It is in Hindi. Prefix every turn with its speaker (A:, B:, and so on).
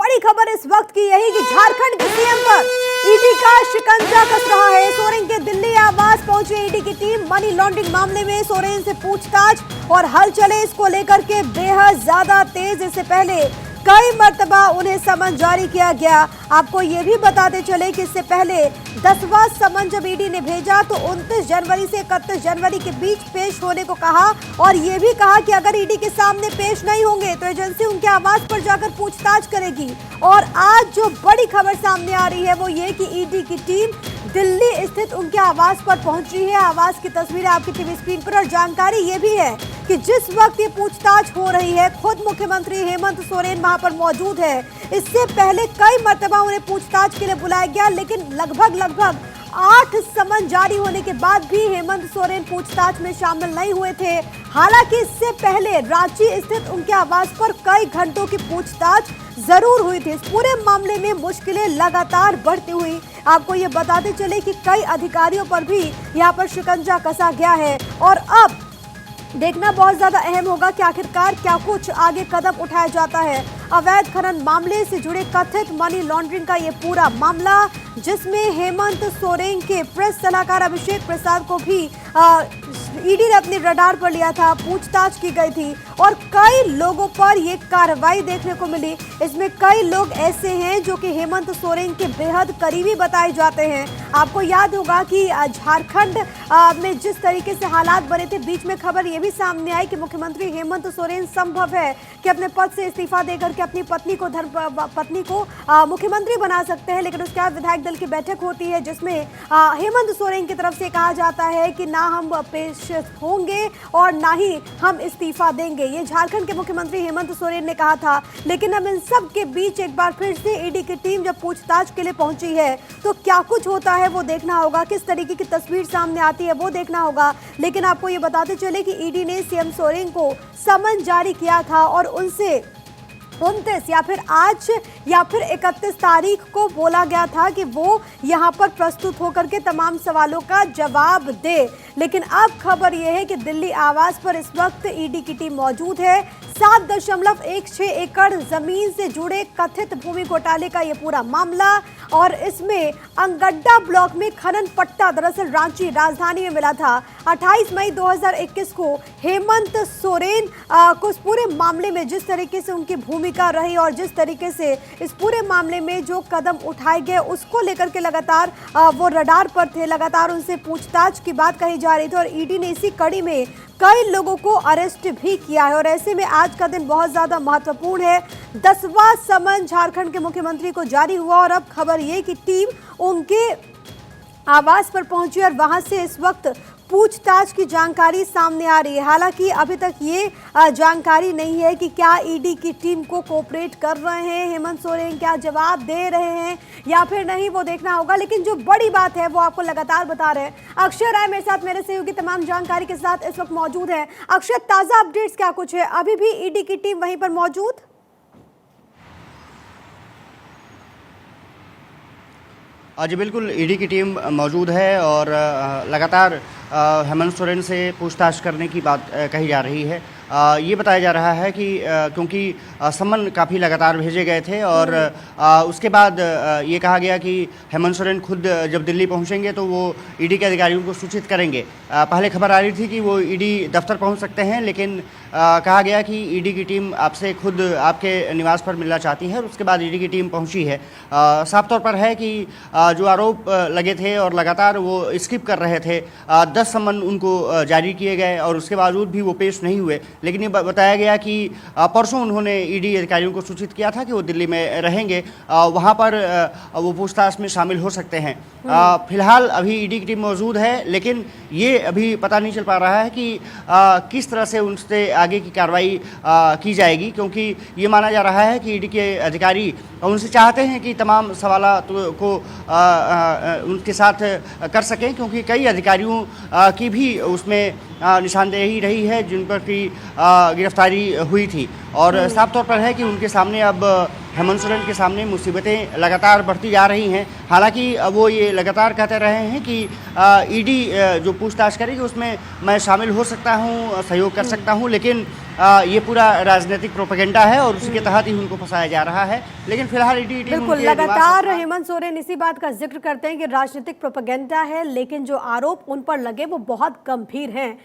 A: बड़ी खबर इस वक्त की यही कि झारखंड के सीएम पर ईडी का शिकंजा कस रहा है। सोरेन के दिल्ली आवास पहुंची ईडी की टीम। मनी लॉन्ड्रिंग मामले में सोरेन से पूछताछ और हलचलें इसको लेकर के बेहद ज्यादा तेज। इससे पहले कई मर्तबा उन्हें समन जारी किया गया। आपको ये भी बताते चले कि इससे पहले 10वां समन जब ईडी ने भेजा तो 29 जनवरी से 31 जनवरी के बीच पेश होने को कहा और ये भी कहा कि अगर ईडी के सामने पेश नहीं होंगे तो एजेंसी उनके आवास पर जाकर पूछताछ करेगी। और आज जो बड़ी खबर सामने आ रही है वो ये कि ईडी की टीम दिल्ली स्थित उनके आवास पर पहुंची है। आवास की तस्वीरें आपकी टीवी स्क्रीन पर और जानकारी ये भी है कि जिस वक्त ये पूछताछ हो रही है खुद मुख्यमंत्री हेमंत सोरेन वहां पर मौजूद है। इससे पहले कई मर्तबा उन्हें पूछताछ के लिए बुलाया गया, लेकिन लगभग 8 समन जारी होने के बाद भी हेमंत सोरेन पूछताछ में शामिल नहीं हुए थे। हालांकि इससे पहले रांची स्थित उनके आवास पर कई घंटों की पूछताछ जरूर हुई थी। इस पूरे मामले में मुश्किलें लगातार बढ़ती हुई। आपको ये बताते चले कि कई अधिकारियों पर भी यहाँ पर शिकंजा कसा गया है और अब देखना बहुत ज्यादा अहम होगा कि आखिरकार क्या कुछ आगे कदम उठाया जाता है। अवैध खनन मामले से जुड़े कथित मनी लॉन्ड्रिंग का ये पूरा मामला, जिसमें हेमंत सोरेन के प्रेस सलाहकार अभिषेक प्रसाद को भी ईडी ने अपने रडार पर लिया था, पूछताछ की गई थी और कई लोगों पर ये कार्रवाई देखने को मिली। इसमें कई लोग ऐसे हैं जो कि हेमंत सोरेन के बेहद करीबी बताए जाते हैं। आपको याद होगा कि झारखंड में जिस तरीके से हालात बने थे, बीच में खबर ये भी सामने आई कि मुख्यमंत्री हेमंत सोरेन संभव है कि अपने पद से इस्तीफा देकर के अपनी पत्नी को मुख्यमंत्री बना सकते हैं। लेकिन उसके बाद विधायक दल की बैठक होती है जिसमें हेमंत सोरेन की तरफ से कहा जाता है कि ना हम पेश होंगे और ना ही हम इस्तीफा देंगे। ये झारखंड के मुख्यमंत्री हेमंत सोरेन ने कहा था। लेकिन अब इन सब के बीच एक बार फिर से ईडी की टीम जब पूछताछ के लिए पहुंची है तो क्या कुछ होता है वो देखना होगा, किस तरीके की तस्वीर सामने आती है वो देखना होगा। लेकिन आपको ये बताते चले कि ईडी ने सीएम सोरेन को समन जारी किया था और उनसे 29 या फिर आज या फिर 31 तारीख को बोला गया था कि वो यहाँ पर प्रस्तुत होकर के तमाम सवालों का जवाब दे। लेकिन अब खबर यह है कि दिल्ली आवास पर इस वक्त ईडी की टीम मौजूद है। 7.16 एकड़ जमीन से जुड़े कथित भूमि घोटाले का ये पूरा मामला और इसमें अंगड्डा ब्लॉक में खनन पट्टा दरअसल रांची राजधानी में मिला था। 28 मई 2021 को हेमंत सोरेन को इस पूरे मामले में जिस तरीके से उनकी भूमिका रही और जिस तरीके से इस पूरे मामले में जो कदम उठाए गए उसको लेकर के लगातार वो रडार पर थे, लगातार उनसे पूछताछ की बात कही जा रही थी और ईडी ने इसी कड़ी में कई लोगों को अरेस्ट भी किया है। और ऐसे में आज का दिन बहुत ज्यादा महत्वपूर्ण है। 10वां समन झारखंड के मुख्यमंत्री को जारी हुआ और अब खबर ये कि टीम उनके आवास पर पहुंची और वहां से इस वक्त पूछताछ की जानकारी सामने आ रही है। हालांकि अभी तक ये जानकारी नहीं है कि क्या ईडी की टीम को कोऑपरेट कर रहे हैं हेमंत सोरेन, क्या जवाब दे रहे हैं या फिर नहीं, वो देखना होगा। लेकिन जो बड़ी बात है वो आपको लगातार बता रहे हैं अक्षय राय मेरे साथ, मेरे सहयोगी तमाम जानकारी के साथ इस वक्त मौजूद है। अक्षय, ताजा अपडेट्स क्या कुछ है? अभी भी ईडी की टीम वहीं पर मौजूद?
B: जी बिल्कुल, ईडी की टीम मौजूद है और लगातार हेमंत सोरेन से पूछताछ करने की बात कही जा रही है। ये बताया जा रहा है कि क्योंकि समन काफ़ी लगातार भेजे गए थे और उसके बाद ये कहा गया कि हेमंत सोरेन खुद जब दिल्ली पहुंचेंगे तो वो ईडी के अधिकारियों को सूचित करेंगे। पहले खबर आ रही थी कि वो ईडी दफ्तर पहुंच सकते हैं, लेकिन कहा गया कि ईडी की टीम आपसे खुद आपके निवास पर मिलना चाहती है और उसके बाद ईडी की टीम पहुंची है। साफ तौर पर है कि जो आरोप लगे थे और लगातार वो स्किप कर रहे थे, 10 समन उनको जारी किए गए और उसके बावजूद भी वो पेश नहीं हुए। लेकिन ये बताया गया कि परसों उन्होंने ईडी अधिकारियों को सूचित किया था कि वो दिल्ली में रहेंगे, वहाँ पर वो पूछताछ में शामिल हो सकते हैं। फिलहाल अभी ईडी की टीम मौजूद है, लेकिन ये अभी पता नहीं चल पा रहा है कि किस तरह से उनसे आगे की कार्रवाई की जाएगी, क्योंकि ये माना जा रहा है कि ईडी के अधिकारी उनसे चाहते हैं कि तमाम सवालात को उनके साथ कर सकें, क्योंकि कई अधिकारियों की भी उसमें निशानदेही रही है जिन पर की गिरफ्तारी हुई थी। और साफ तौर पर है कि उनके सामने अब हेमंत सोरेन के सामने मुसीबतें लगातार बढ़ती जा रही हैं। हालांकि वो ये लगातार कहते रहे हैं कि ईडी जो पूछताछ करेगी उसमें मैं शामिल हो सकता हूं, सहयोग कर सकता हूं, लेकिन ये पूरा राजनीतिक प्रोपेगेंडा है और उसी के तहत ही उनको फंसाया जा रहा है। लेकिन फिलहाल ईडी टीम
A: बिल्कुल,
B: उनके
A: लगातार
B: निवास
A: हेमंत सोरेन इसी बात का जिक्र करते हैं कि राजनीतिक प्रोपेगेंडा है, लेकिन जो आरोप उन पर लगे वो बहुत गंभीर हैं।